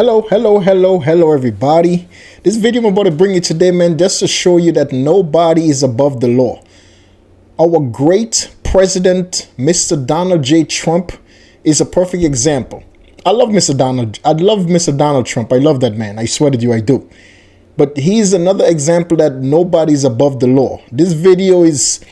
Hello everybody. This video I'm about to bring you today, man, just to show you that nobody is above the law. Our great president, Mr. Donald J. Trump, is a perfect example. I love Mr. Donald Trump. I love that man. I swear to you, I do. But he's another example that nobody's above the law. This video is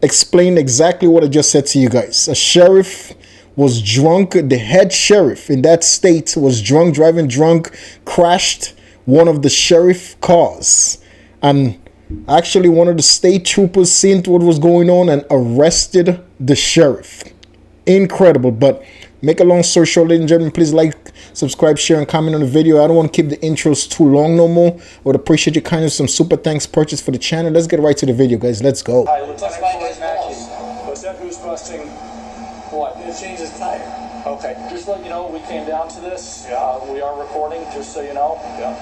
explaining exactly what I just said to you guys. A sheriff was drunk. The head sheriff in that state was drunk, driving drunk, crashed one of the sheriff cars. And actually one of the state troopers seen what was going on and arrested the sheriff. Incredible. But make a long story short, ladies and gentlemen, please like, subscribe, share, and comment on the video. I don't want to keep the intros too long no more. I would appreciate your kindness. Some super thanks purchased for the channel. Let's get right to the video, guys. Let's go. Hi, Lieutenant Matthews. Was that who's busting what? It changed his tire. Okay, just let you know, we came down to this. Yeah. We are recording, just so you know. Yeah.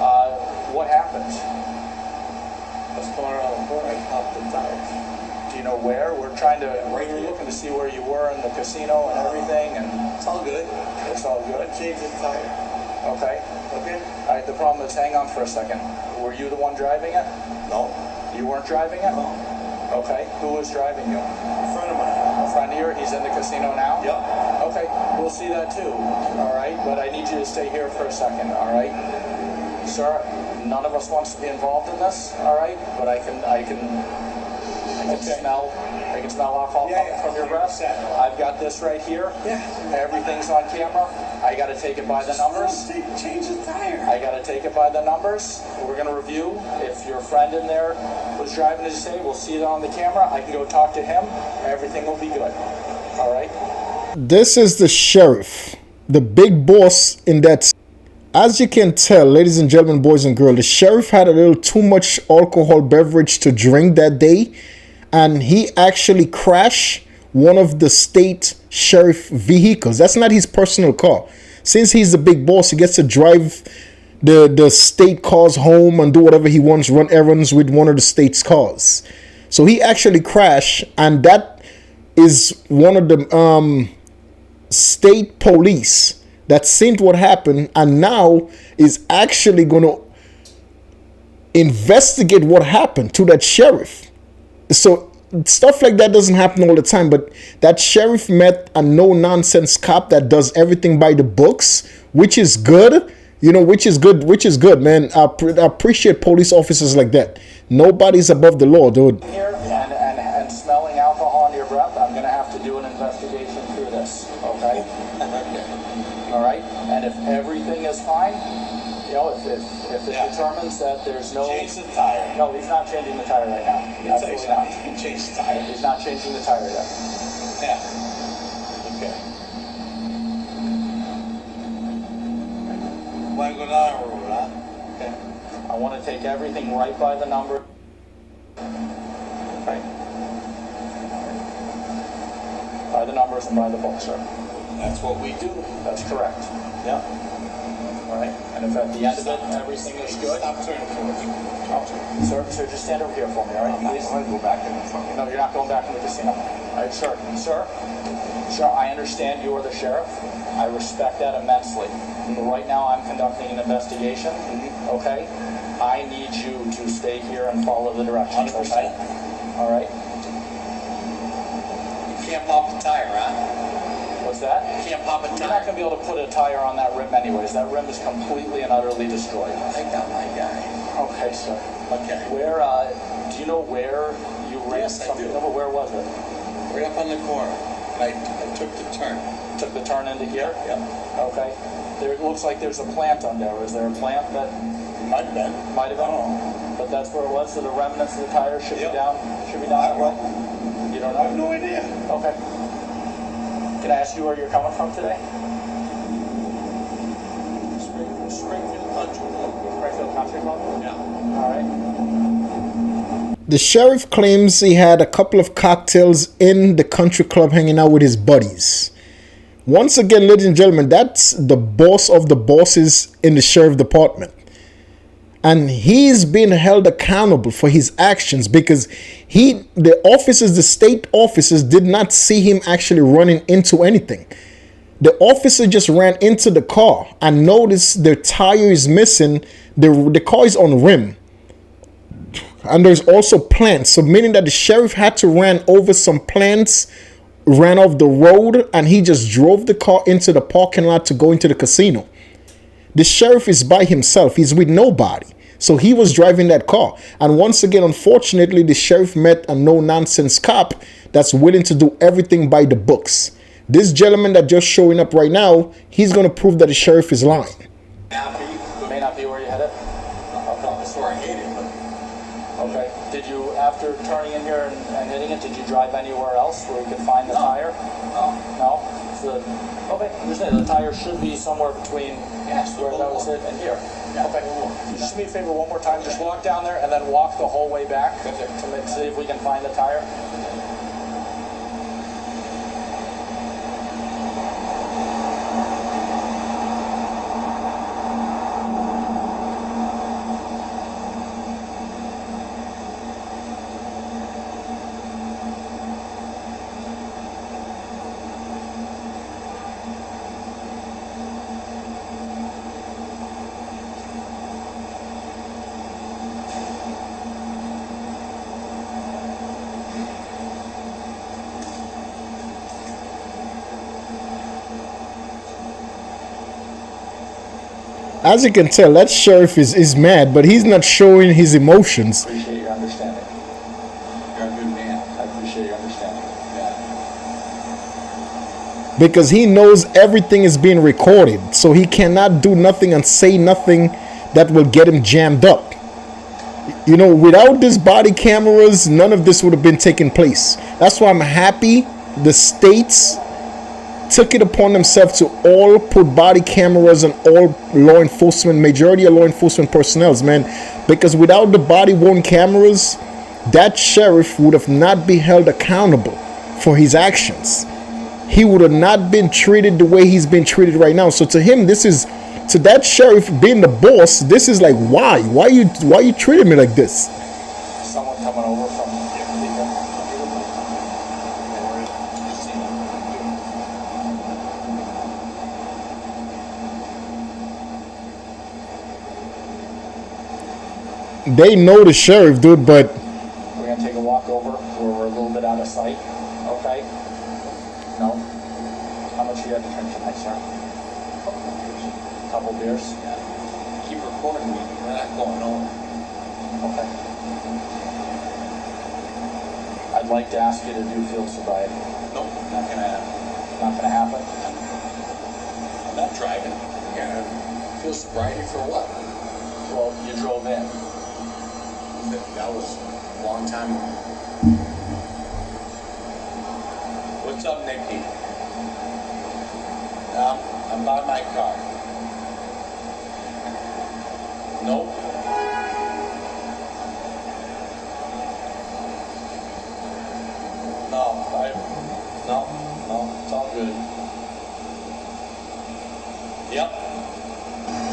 What happened? I was coming around the corner, I popped the tire. Do you know where? We're trying to, we were looking to see where you were in the casino and everything, and it's all good. It's all good. Changed his tire. Okay. Okay. All right, the problem is, hang on for a second. Were you the one driving it? No. You weren't driving it? No. Okay. Who was driving you? A friend of mine. A friend of yours? He's in the casino now? Yep. Okay. We'll see that too. All right. But I need you to stay here for a second. All right. Sir, none of us wants to be involved in this. All right. But I can smell alcohol coming from your breath. I've got this right here. Yeah. Everything's on camera. I got to take it by the numbers. Change the tire. I got to take it by the numbers. We're going to review. If your friend in there was driving, as you say, we'll see it on the camera. I can go talk to him. Everything will be good. All right. This is the sheriff, the big boss in that. As you can tell, ladies and gentlemen, boys and girls, the sheriff had a little too much alcohol beverage to drink that day. And he actually crashed one of the state sheriff vehicles. That's not his personal car. Since he's the big boss, he gets to drive the state cars home and do whatever he wants, run errands with one of the state's cars. So he actually crashed, and that is one of the state police that seen what happened and now is actually going to investigate what happened to that sheriff. So stuff like that doesn't happen all the time, but that sheriff met a no-nonsense cop that does everything by the books, which is good, you know, which is good, man. I appreciate police officers like that. Nobody's above the law, dude. Here and smelling alcohol on your breath, I'm going to have to do an investigation through this, okay? All right? And if everything is fine, you know, if it determines that there's no... Change the tire. No, he's not changing the tire right now. Absolutely not. Change the tire. He's not changing the tire yet. Yeah. Okay. Want to go down a road, huh? Okay. I want to take everything right by the number. Right. By the numbers and by the book, sir. That's what we do. That's correct. Yeah. All right, and if at the end of it everything is good, stop turning towards me. Oh, sir, just stand over here for me, all right? Please. I want to go back in the front. No, you're not going back in the casino. All right, sir, I understand you are the sheriff. I respect that immensely. But right now I'm conducting an investigation. Okay, I need you to stay here and follow the directions. 100%. Okay? All right. You can't pop the tire, huh? What's that? You can't pop a tire. You're not going to be able to put a tire on that rim anyways. That rim is completely and utterly destroyed. I got my guy. Okay, sir. Okay. Where, do you know where you ran something over? Where was it? Right up on the corner. I took the turn. Took the turn into here? Yeah. Okay. There, it looks like there's a plant on there. Is there a plant that... Might have been. Might have been. Oh. But that's where it was? So the remnants of the tire should be down? Should be down that way? You don't know? I have no idea. Okay. Can I ask you where you're coming from today? Springfield Country Club. Springfield Country Club? Yeah. All right. The sheriff claims he had a couple of cocktails in the country club hanging out with his buddies. Once again, ladies and gentlemen, that's the boss of the bosses in the sheriff department. And he's being held accountable for his actions because the state officers did not see him actually running into anything. The officer just ran into the car and noticed the tire is missing. The car is on rim. And there's also plants. So meaning that the sheriff had to run over some plants, ran off the road, and he just drove the car into the parking lot to go into the casino. The sheriff is by himself. He's with nobody. So he was driving that car. And once again, unfortunately, the sheriff met a no-nonsense cop that's willing to do everything by the books. This gentleman that just showing up right now, he's going to prove that the sheriff is lying. May not be where you headed? Okay. That's where I hate it. Okay. Did you, after turning in here and hitting it, did you drive anywhere else where you could find the tire? No? So, okay. The tire should be somewhere between where that was hit and here. Okay. Can you just do me a favor one more time? Just walk down there and then walk the whole way back to see if we can find the tire. As you can tell, that sheriff is mad, but he's not showing his emotions. Appreciate your understanding. You're a good man. I appreciate your understanding. Yeah. Because he knows everything is being recorded, so he cannot do nothing and say nothing that will get him jammed up. You know, without these body cameras, none of this would have been taking place. That's why I'm happy the states took it upon themselves to all put body cameras on all law enforcement, majority of law enforcement personnel, man. Because without the body-worn cameras, that sheriff would have not been held accountable for his actions. He would have not been treated the way he's been treated right now. So to him, this is, to that sheriff being the boss, this is like, why you treating me like this? Someone coming over from They know the sheriff, dude, but we're gonna take a walk over where we're a little bit out of sight. Okay? No? How much you had to drink tonight, sir? Couple beers? Yeah. Keep recording me. We're not going nowhere. Okay. I'd like to ask you to do field sobriety. Nope, not gonna happen. Not gonna happen? I'm not driving. Yeah. Field sobriety for what? Well, you drove in. That was a long time ago. What's up, Nikki? I'm by my car. Nope. No, it's all good. Yep.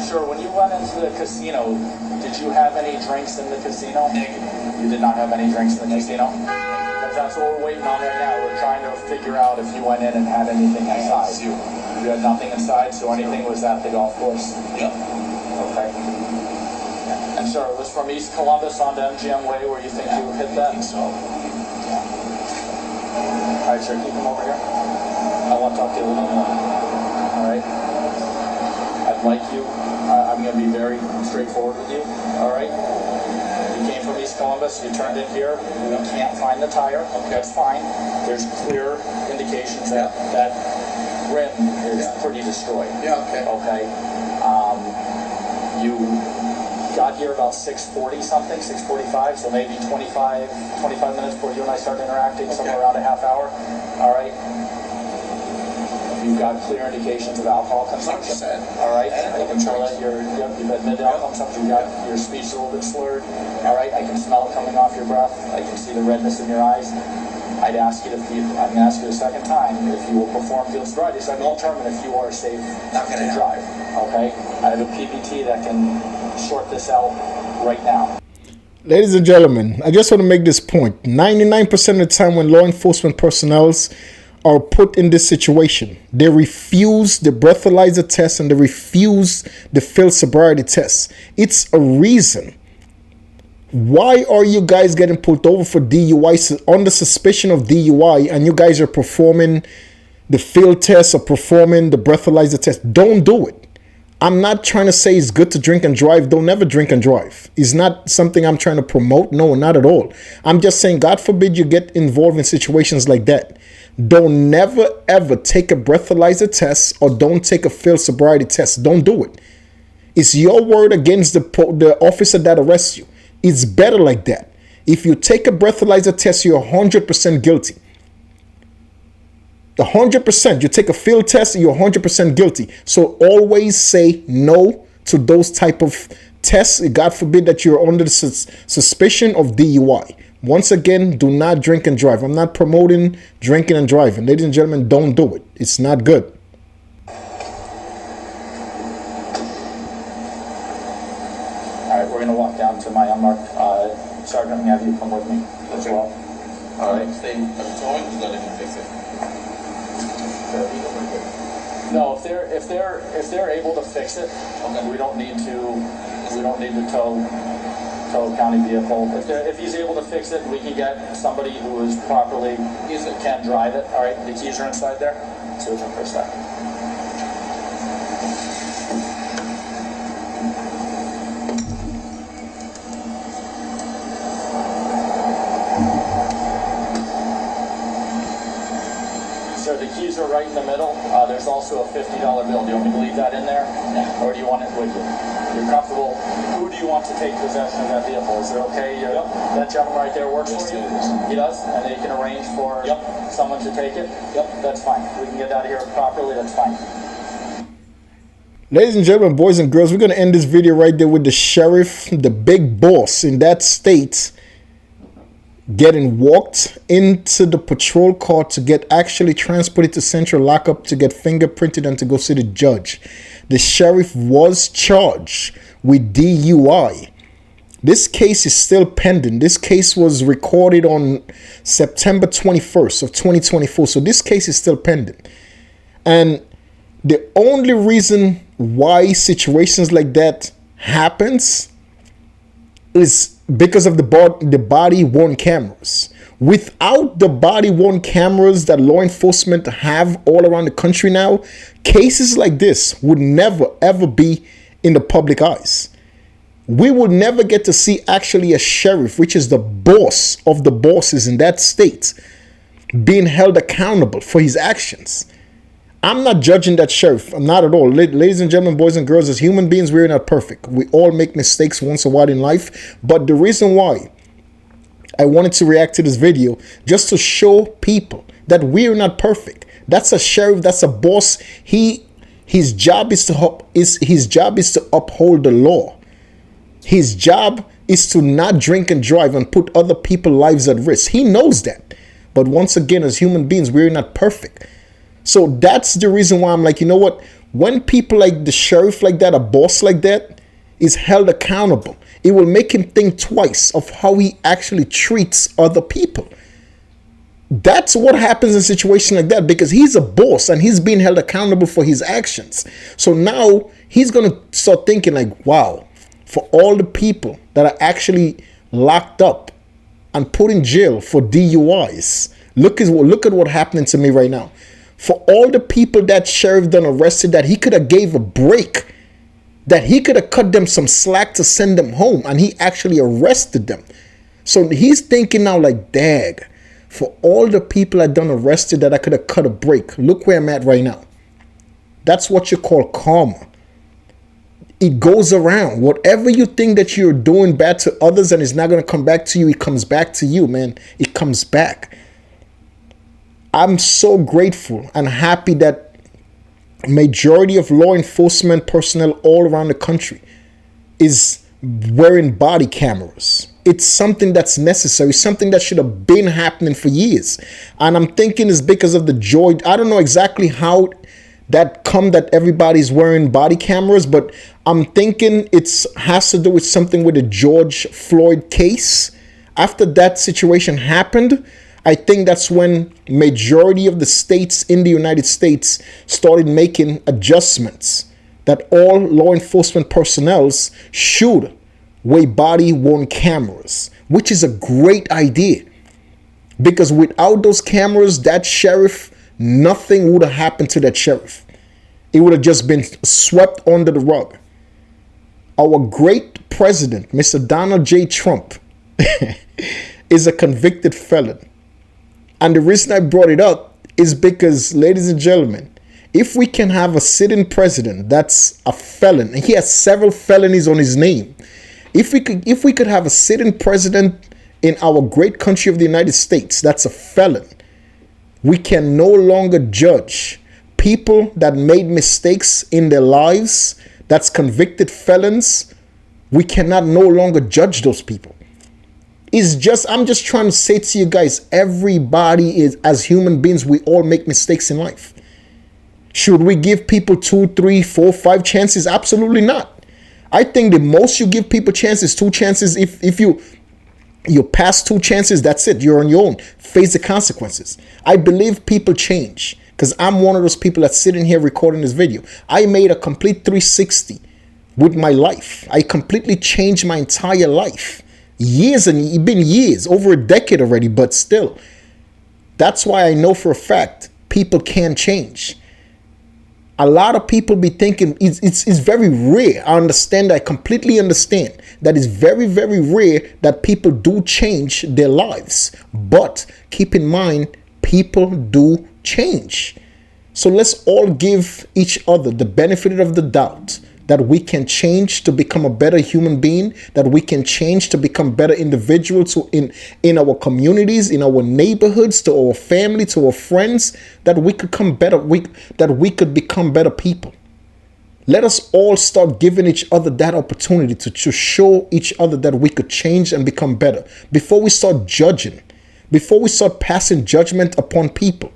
Sure, when you went into the casino, did you have any drinks in the casino? Negative. You did not have any drinks in the casino? Because that's what we're waiting on right now. We're trying to figure out if you went in and had anything inside. You had nothing inside, so anything was at the golf course? Yep. Okay. And sir, it was from East Columbus onto MGM Way where you think you hit that? I think so. Yeah. All right, sir, keep him over here. I want to talk to you a little more. All right? I'd like you, I'm going to be very straightforward with you, all right? You came from East Columbus, you turned in here, we can't find the tire, okay, that's fine. There's clear indications that that rim is pretty destroyed. Yeah, okay. Okay. You got here about 6:40 something, 6:45, so maybe 25 minutes before you and I started interacting, somewhere around a half hour, all right? You've got clear indications of alcohol consumption. All right, I can tell that you've admitted alcohol consumption. You got your speech a little bit slurred. All right, I can smell it coming off your breath. I can see the redness in your eyes. I'm going to ask you a second time if you will perform field sobriety so I can determine if you are safe to drive. Okay, I have a PPT that can sort this out right now. Ladies and gentlemen, I just want to make this point. 99% of the time when law enforcement personnel are put in this situation. They refuse the breathalyzer test and they refuse the field sobriety test. It's a reason. Why are you guys getting pulled over for DUI under suspicion of DUI and you guys are performing the field test or performing the breathalyzer test? Don't do it. I'm not trying to say it's good to drink and drive. Don't ever drink and drive. It's not something I'm trying to promote. No, not at all. I'm just saying, God forbid you get involved in situations like that. Don't never ever take a breathalyzer test or don't take a field sobriety test. Don't do it. It's your word against the officer that arrests you. It's better like that. If you take a breathalyzer test, you're 100% guilty. 100%. You take a field test, you're 100% guilty. So always say no to those type of tests. God forbid that you're under the suspicion of DUI. Once again, do not drink and drive. I'm not promoting drinking and driving. Ladies and gentlemen, don't do it. It's not good. All right, we're going to walk down to my unmarked. Sergeant, I'm going to have you come with me as well. All right, stay. I'm towing. Just let him fix it. No, if they're able to fix it, okay, we don't need to tow a county vehicle. If he's able to fix it, we can get somebody who is properly can drive it. All right, the keys are inside there. So we can push that. So the keys are right in the middle. There's also a $50 bill. Do you want me to leave that in there? Yeah. Or do you want it with you? You're comfortable. Who do you want to take possession of that vehicle? Is it okay? Yep. That gentleman right there works for you? He does? And they can arrange for someone to take it? Yep. That's fine. We can get out of here properly. That's fine. Ladies and gentlemen, boys and girls, we're going to end this video right there with the sheriff, the big boss in that state, getting walked into the patrol car to get actually transported to central lockup to get fingerprinted and to go see the judge. The sheriff was charged with DUI. This case is still pending. This case was recorded on September 21st of 2024. So this case is still pending. And the only reason why situations like that happens is because of the body-worn cameras. Without the body-worn cameras that law enforcement have all around the country now, cases like this would never, ever be in the public eyes. We will never get to see actually a sheriff, which is the boss of the bosses in that state, being held accountable for his actions. I'm not judging that sheriff, not at all. Ladies and gentlemen, boys and girls, as human beings, we're not perfect. We all make mistakes once in a while in life. But the reason why I wanted to react to this video, just to show people that we're not perfect. That's a sheriff, that's a boss. His job is to uphold the law. His job is to not drink and drive and put other people's lives at risk. He knows that. But once again, as human beings, we're not perfect. So that's the reason why I'm like, you know what? When people like the sheriff like that, a boss like that, is held accountable, it will make him think twice of how he actually treats other people. That's what happens in situations like that, because he's a boss and he's being held accountable for his actions. So now he's going to start thinking like, wow, for all the people that are actually locked up and put in jail for DUIs, look at what happening to me right now. For all the people that sheriff done arrested, that he could have gave a break, that he could have cut them some slack to send them home, and he actually arrested them. So he's thinking now like, dag, for all the people I done arrested that I could have cut a break, look where I'm at right now. That's what you call karma. It goes around. Whatever you think that you're doing bad to others and it's not going to come back to you, it comes back to you, man. It comes back. I'm so grateful and happy that majority of law enforcement personnel all around the country is wearing body cameras. It's something that's necessary, something that should have been happening for years. And I'm thinking it's because of the joy. I don't know exactly how that everybody's wearing body cameras, but I'm thinking it has to do with something with the George Floyd case. After that situation happened, I think that's when majority of the states in the United States started making adjustments that all law enforcement personnel should wear body-worn cameras, which is a great idea. Because without those cameras, that sheriff, nothing would have happened to that sheriff. It would have just been swept under the rug. Our great president, Mr. Donald J. Trump, is a convicted felon. And the reason I brought it up is because, ladies and gentlemen, if we can have a sitting president that's a felon, and he has several felonies on his name, if we could have a sitting president in our great country of the United States that's a felon, we can no longer judge people that made mistakes in their lives, that's convicted felons. We cannot no longer judge those people. I'm just trying to say to you guys, everybody is, as human beings, we all make mistakes in life. Should we give people 2, 3, 4, 5 chances? Absolutely not. I think the most you give people chances, 2 chances. If you pass 2 chances, that's it. You're on your own. Face the consequences. I believe people change, because I'm one of those people that's sitting here recording this video. I made a complete 360 with my life. I completely changed my entire life. Years, and it's been years, over a decade already, but still. That's why I know for a fact people can change. A lot of people be thinking it's very rare. I completely understand that it's very, very rare that people do change their lives. But keep in mind, people do change. So let's all give each other the benefit of the doubt that we can change to become a better human being, that we can change to become better individuals in our communities, in our neighborhoods, to our family, to our friends, that we could become better, that we could become better people. Let us all start giving each other that opportunity to show each other that we could change and become better before we start judging, before we start passing judgment upon people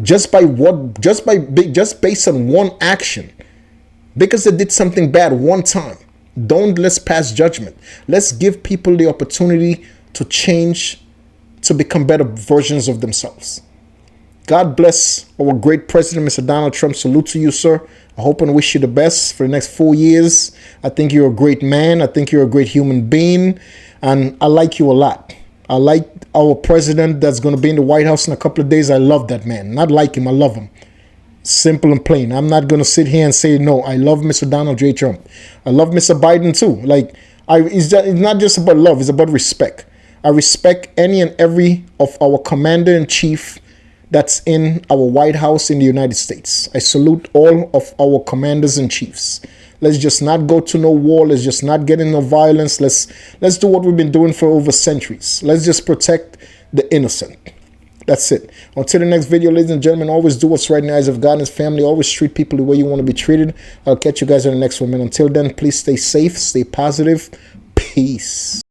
just based on one action. Because they did something bad one time. Let's pass judgment. Let's give people the opportunity to change, to become better versions of themselves. God bless our great president, Mr. Donald Trump. Salute to you, sir. I hope and wish you the best for the next 4 years. I think you're a great man. I think you're a great human being. And I like you a lot. I like our president that's going to be in the White House in a couple of days. I love that man. Not like him. I love him. Simple and plain. I'm not going to sit here and say, no, I love Mr. Donald J. Trump. I love Mr. Biden too. It's not just about love. It's about respect. I respect any and every of our commander-in-chief that's in our White House in the United States. I salute all of our commanders-in-chiefs. Let's just not go to no war. Let's just not get in no violence. Let's do what we've been doing for over centuries. Let's just protect the innocent. That's it. Until the next video, ladies and gentlemen, always do what's right in the eyes of God and His family. Always treat people the way you want to be treated. I'll catch you guys in the next one, man. Until then, please stay safe, stay positive. Peace.